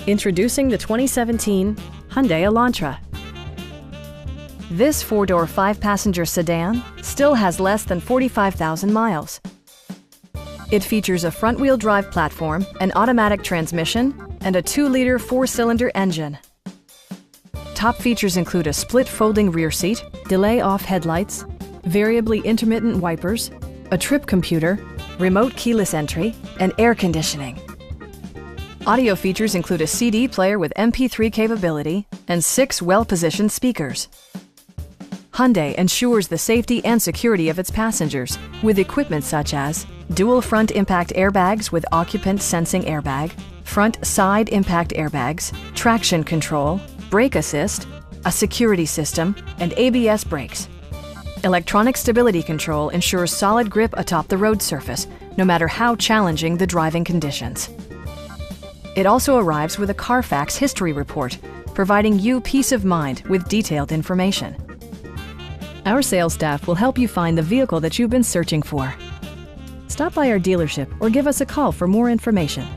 Introducing the 2017 Hyundai Elantra. This four-door, five-passenger sedan still has less than 45,000 miles. It features a front-wheel drive platform, an automatic transmission, and a 2-liter four-cylinder engine. Top features include a split folding rear seat, delay-off headlights, variably intermittent wipers, a trip computer, remote keyless entry, and air conditioning. Audio features include a CD player with MP3 capability and 6 well-positioned speakers. Hyundai ensures the safety and security of its passengers with equipment such as dual front impact airbags with occupant sensing airbag, front side impact airbags, traction control, brake assist, a security system, and ABS brakes. Electronic stability control ensures solid grip atop the road surface, no matter how challenging the driving conditions. It also arrives with a Carfax history report, providing you peace of mind with detailed information. Our sales staff will help you find the vehicle that you've been searching for. Stop by our dealership or give us a call for more information.